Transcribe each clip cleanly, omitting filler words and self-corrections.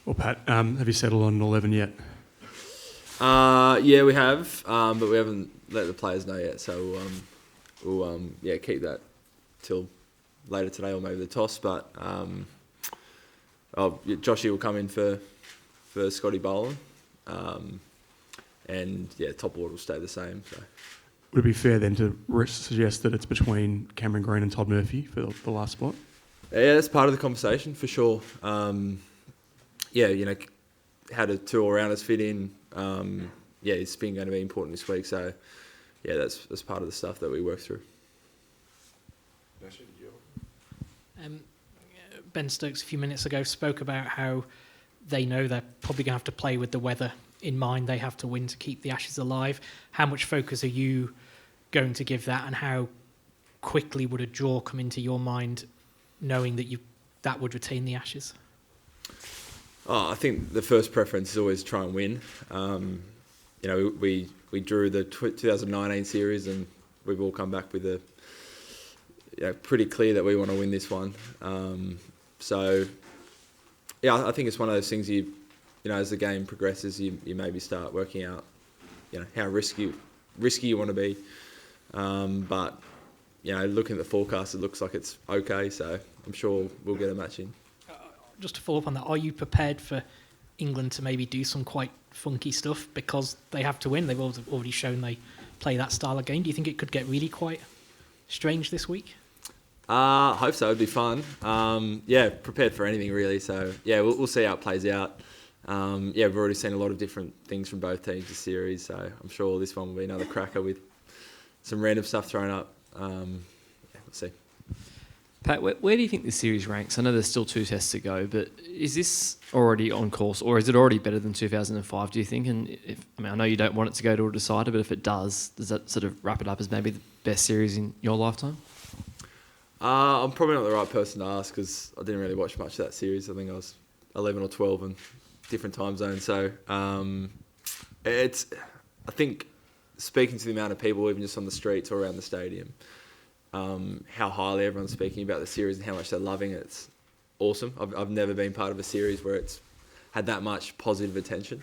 Well, Pat, have you settled on an 11 yet? Yeah, we have, but we haven't let the players know yet. So we'll keep that till later today or maybe the toss. But Joshy will come in for Scotty Boland, and top order will stay the same. So. Would it be fair then to suggest that it's between Cameron Green and Todd Murphy for the last spot? Yeah, that's part of the conversation for sure. How do two all-rounders fit in? It's been going to be important this week. So, that's part of the stuff that we work through. Ben Stokes a few minutes ago spoke about how they know they're probably going to have to play with the weather in mind. They have to win to keep the Ashes alive. How much focus are you going to give that, and how quickly would a draw come into your mind, knowing that that would retain the Ashes? I think the first preference is always try and win. We drew the 2019 series, and we've all come back with pretty clear that we want to win this one. I think it's one of those things as the game progresses, you maybe start working out, how risky you want to be. But looking at the forecast, it looks like it's okay. So I'm sure we'll get a match in. Just to follow up on that, are you prepared for England to maybe do some quite funky stuff because they have to win? They've already shown they play that style of game. Do you think it could get really quite strange this week? I hope so. It'd be fun. Prepared for anything really. So we'll see how it plays out. We've already seen a lot of different things from both teams this series. So I'm sure this one will be another cracker with some random stuff thrown up. We'll see. Pat, where do you think this series ranks? I know there's still 2 tests to go, but is this already on course, or is it already better than 2005, do you think? And I know you don't want it to go to a decider, but if it does that sort of wrap it up as maybe the best series in your lifetime? I'm probably not the right person to ask because I didn't really watch much of that series. I think I was 11 or 12 in different time zones. So I think speaking to the amount of people, even just on the streets or around the stadium, how highly everyone's speaking about the series and how much they're loving it. It's awesome. I've never been part of a series where it's had that much positive attention.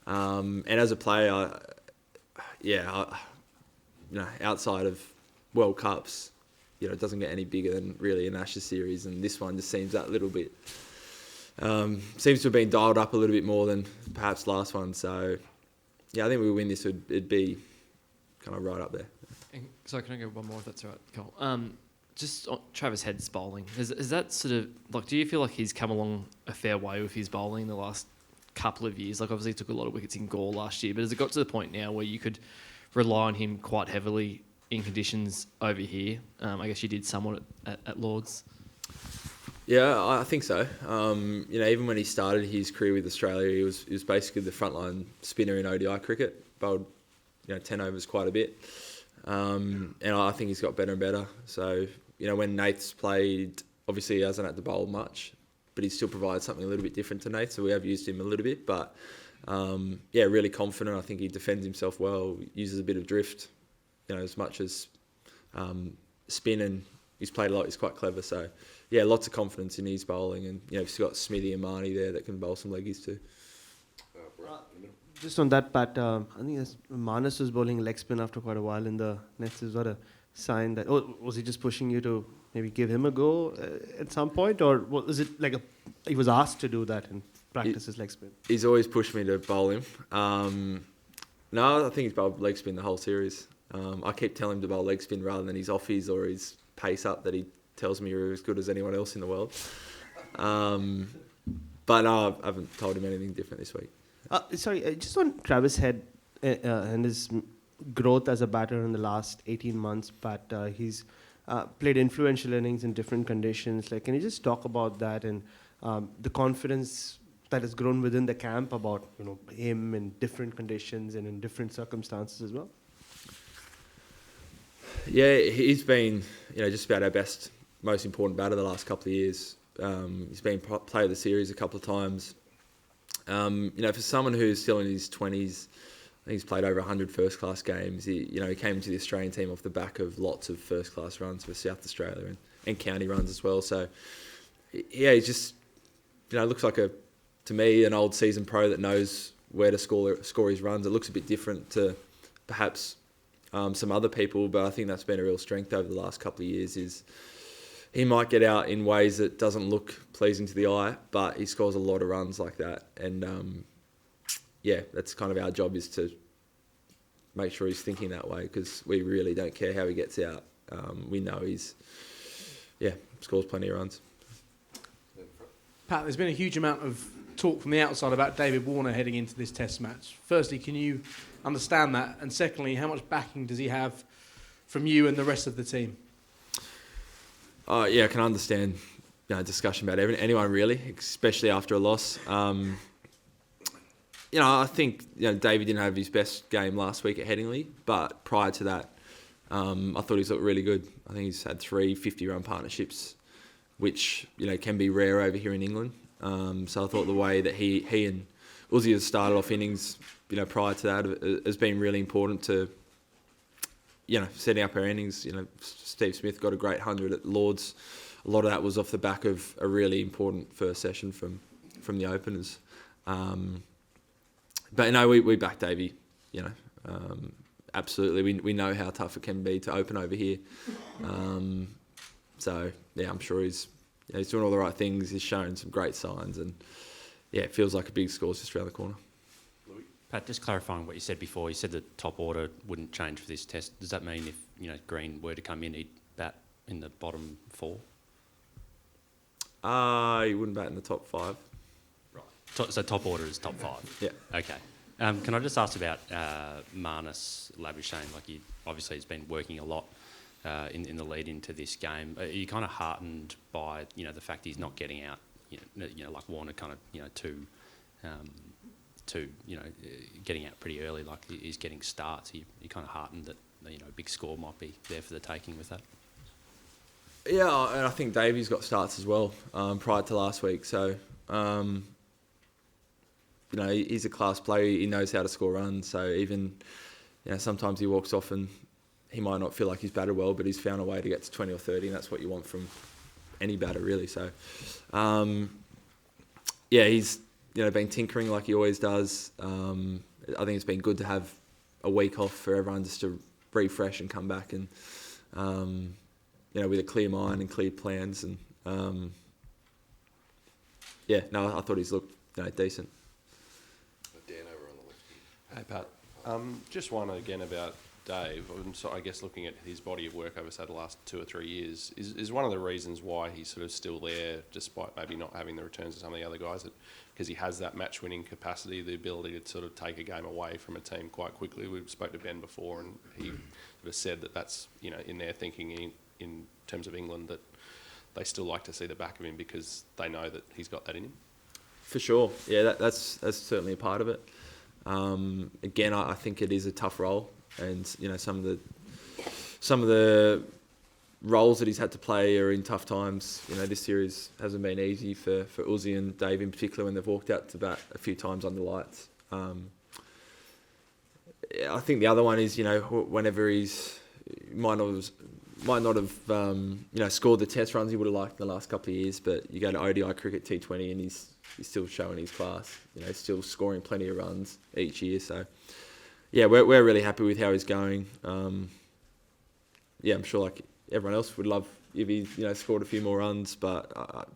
And as a player, outside of World Cups, it doesn't get any bigger than really an Ashes series, and this one just seems that little bit. Seems to have been dialed up a little bit more than perhaps last one. So, I think we win this. It'd be kind of right up there. Sorry, can I go one more if that's all right, Cole? Just on Travis Head's bowling. Is that sort of, do you feel like he's come along a fair way with his bowling the last couple of years? Obviously he took a lot of wickets in Gore last year, but has it got to the point now where you could rely on him quite heavily in conditions over here? I guess you did somewhat at Lords. Yeah, I think so. Even when he started his career with Australia, he was basically the frontline spinner in ODI cricket. Bowled, 10 overs quite a bit. And I think he's got better and better. So, when Nate's played, obviously he hasn't had to bowl much, but he still provides something a little bit different to Nate. So we have used him a little bit, but really confident. I think he defends himself well, uses a bit of drift, as much as spin, and he's played a lot. He's quite clever. So, lots of confidence in his bowling, and he's got Smithy and Marnie there that can bowl some leggies too. Just on that, Pat, I think Manas was bowling leg spin after quite a while in the nets. Is that a sign that, was he just pushing you to maybe give him a go at some point, or was it like he was asked to do that and practice his leg spin? He's always pushed me to bowl him. No, I think he's bowled leg spin the whole series. I keep telling him to bowl leg spin rather than his offies or his pace up that he tells me are as good as anyone else in the world. But no, I haven't told him anything different this week. Just on Travis Head and his growth as a batter in the last 18 months, but he's played influential innings in different conditions. Can you just talk about that and the confidence that has grown within the camp about him in different conditions and in different circumstances as well? Yeah, he's been just about our best, most important batter the last couple of years. He's been player of the series a couple of times. For someone who's still in his 20s, I think he's played over 100 first-class games. He came to the Australian team off the back of lots of first-class runs for South Australia and county runs as well. So, he just, looks like a to me, an old seasoned pro that knows where to score his runs. It looks a bit different to perhaps some other people, but I think that's been a real strength over the last couple of years. Is he might get out in ways that doesn't look pleasing to the eye, but he scores a lot of runs like that. And that's kind of our job, is to make sure he's thinking that way, because we really don't care how he gets out. We know he's scores plenty of runs. Pat, there's been a huge amount of talk from the outside about David Warner heading into this Test match. Firstly, can you understand that? And secondly, how much backing does he have from you and the rest of the team? I can understand discussion about anyone really, especially after a loss. I think David didn't have his best game last week at Headingley, but prior to that, I thought he's looked really good. I think he's had 3 50-run partnerships, which can be rare over here in England. So I thought the way that he and Uzi have started off innings, prior to that, has been really important to setting up our innings. Steve Smith got a great 100 at Lords. A lot of that was off the back of a really important first session from the openers. But we back Davey. Absolutely. We know how tough it can be to open over here. So I'm sure he's doing all the right things. He's shown some great signs, and it feels like a big score's just around the corner. Pat, just clarifying what you said before. You said the top order wouldn't change for this test. Does that mean if Green were to come in, he'd bat in the bottom 4? He wouldn't bat in the top 5. Right. So top order is top 5. Yeah. Okay. Can I just ask about Marnus Labuschagne? Like, obviously he's been working a lot in the lead into this game. Are you kind of heartened by the fact he's not getting out? Like Warner kind of getting out pretty early, like he's getting starts. You're kind of heartened that a big score might be there for the taking with that. Yeah, and I think Davey's got starts as well prior to last week. So he's a class player. He knows how to score runs. So even sometimes he walks off and he might not feel like he's batted well, but he's found a way to get to 20 or 30, and that's what you want from any batter, really. So he's been tinkering like he always does. I think it's been good to have a week off for everyone just to refresh and come back and with a clear mind and clear plans. And I thought he's looked decent. Dan over on the left. Hey Pat, just one again about Dave. So I guess looking at his body of work over say the last 2 or 3 years, is one of the reasons why he's sort of still there, despite maybe not having the returns of some of the other guys, because he has that match-winning capacity, the ability to sort of take a game away from a team quite quickly. We spoke to Ben before, and he sort of said that that's in their thinking in terms of England, that they still like to see the back of him because they know that he's got that in him. For sure, yeah, that's certainly a part of it. Again, I think it is a tough role, and some of the roles that he's had to play are in tough times. This series hasn't been easy for Uzi and Dave in particular when they've walked out to bat a few times under lights. I think the other one is whenever he might not have scored the test runs he would have liked in the last couple of years, but you go to ODI cricket T20 and he's still showing his class. Still scoring plenty of runs each year. So we're really happy with how he's going. I'm sure like everyone else would love if he scored a few more runs, but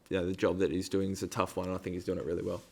the job that he's doing is a tough one, and I think he's doing it really well.